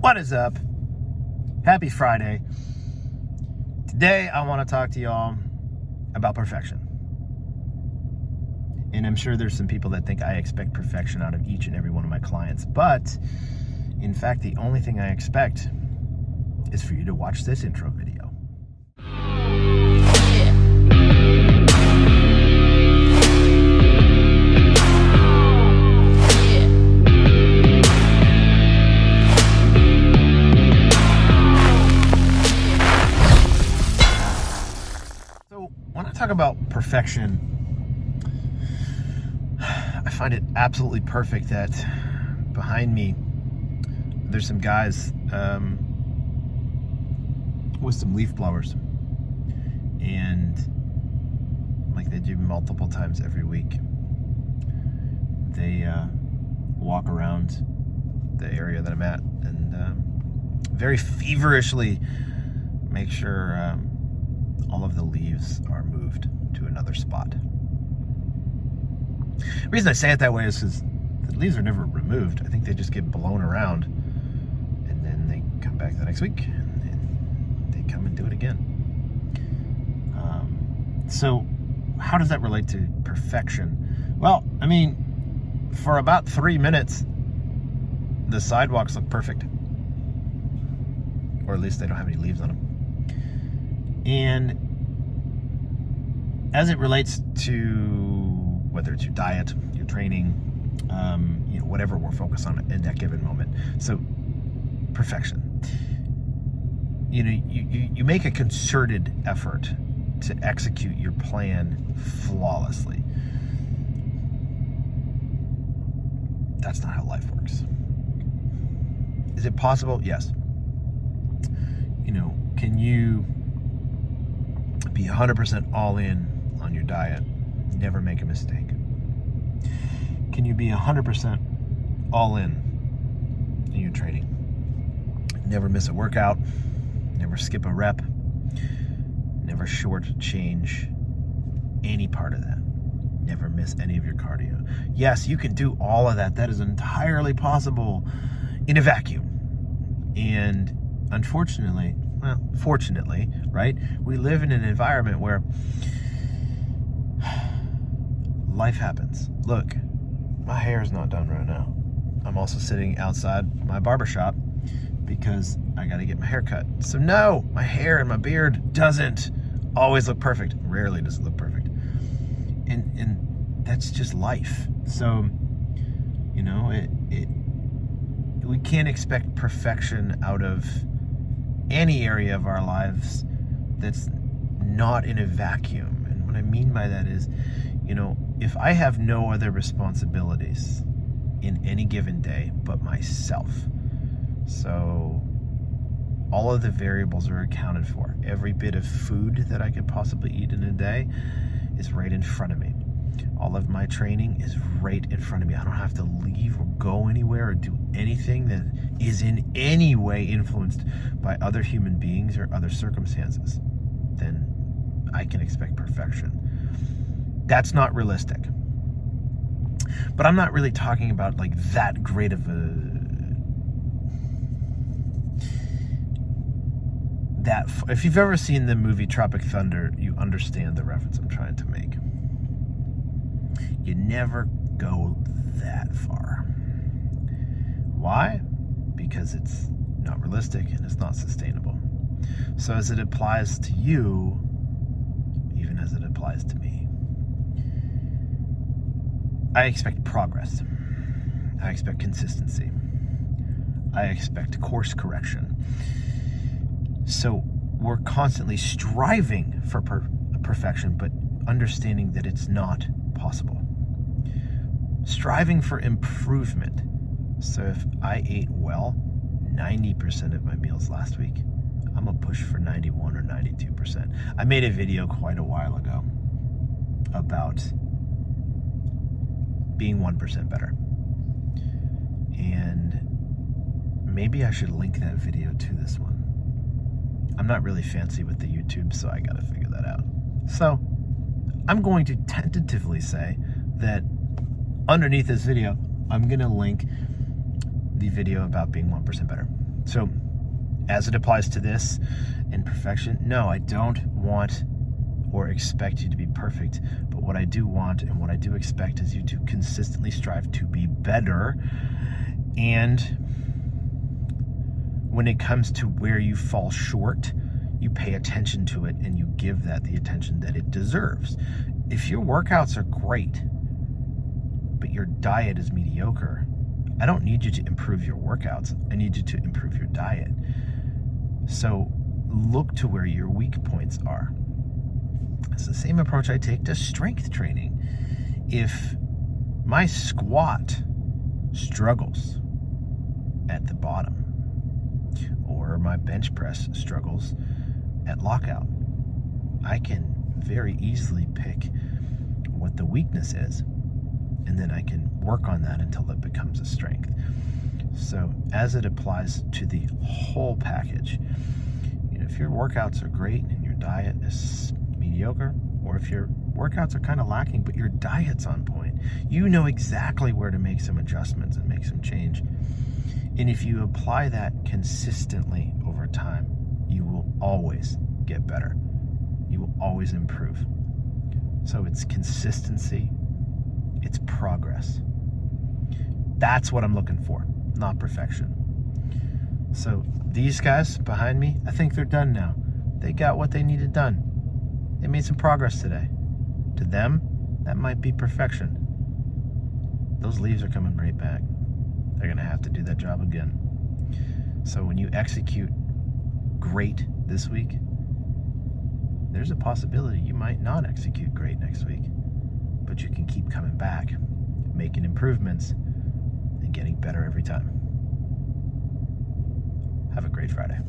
What is up? Happy Friday. Today I want to talk to y'all about perfection. And I'm sure there's some people that think I expect perfection out of each and every one of my clients. But in fact, the only thing I expect is for you to watch this intro video. When I talk about perfection, I find it absolutely perfect that behind me there's some guys with some leaf blowers, and like they do multiple times every week, they walk around the area that I'm at and very feverishly make sure all of the leaves are moved to another spot. The reason I say it that way is because the leaves are never removed. I think they just get blown around and then they come back the next week and they come and do it again. So how does that relate to perfection? Well, I mean, for about 3 minutes, the sidewalks look perfect. Or at least they don't have any leaves on them. And as it relates to whether it's your diet, your training, whatever we're focused on in that given moment. So perfection. You make a concerted effort to execute your plan flawlessly. That's not how life works. Is it possible? Yes. Can you be 100% all in on your diet, never make a mistake? Can you be 100% all in your training, never miss a workout, never skip a rep, never shortchange any part of that, never miss any of your cardio? Yes, you can do all of that. That is entirely possible in a vacuum. And unfortunately, fortunately, right, we live in an environment where life happens. Look, my hair is not done right now. I'm also sitting outside my barbershop because I got to get my hair cut. So no, my hair and my beard doesn't always look perfect. Rarely does it look perfect. And that's just life. So, we can't expect perfection out of any area of our lives that's not in a vacuum. And what I mean by that is, if I have no other responsibilities in any given day but myself, so all of the variables are accounted for. Every bit of food that I could possibly eat in a day is right in front of me. All of my training is right in front of me. I don't have to leave or go anywhere or do anything that is in any way influenced by other human beings or other circumstances. Then I can expect perfection. That's not realistic. But I'm not really talking about like that great of if you've ever seen the movie Tropic Thunder, you understand the reference I'm trying to make. You never go that far. Why? Because it's not realistic and it's not sustainable. So as it applies to you, even as it applies to me, I expect progress. I expect consistency. I expect course correction. So we're constantly striving for perfection, but understanding that it's not possible. Striving for improvement. So if I ate well 90% of my meals last week, I'm gonna push for 91 or 92%. I made a video quite a while ago about being 1% better. And maybe I should link that video to this one. I'm not really fancy with the YouTube, so I gotta figure that out. So I'm going to tentatively say that underneath this video, I'm gonna link the video about being 1% better. So, as it applies to this and perfection, no, I don't want or expect you to be perfect. But what I do want and what I do expect is you to consistently strive to be better. And when it comes to where you fall short, you pay attention to it and you give that the attention that it deserves. If your workouts are great, but your diet is mediocre, I don't need you to improve your workouts. I need you to improve your diet. So look to where your weak points are. It's the same approach I take to strength training. If my squat struggles at the bottom, or my bench press struggles at lockout, I can very easily pick what the weakness is, and then I can work on that until it becomes a strength. So as it applies to the whole package, if your workouts are great and your diet is mediocre, or if your workouts are kind of lacking but your diet's on point, you know exactly where to make some adjustments and make some change. And if you apply that consistently over time, you will always get better. You will always improve. So it's consistency, it's progress. That's what I'm looking for, not perfection. So these guys behind me, I think they're done now. They got what they needed done. They made some progress today. To them, that might be perfection. Those leaves are coming right back. They're going to have to do that job again. So when you execute great this week, there's a possibility you might not execute great next week. But you can keep coming back, making improvements, and getting better every time. Have a great Friday.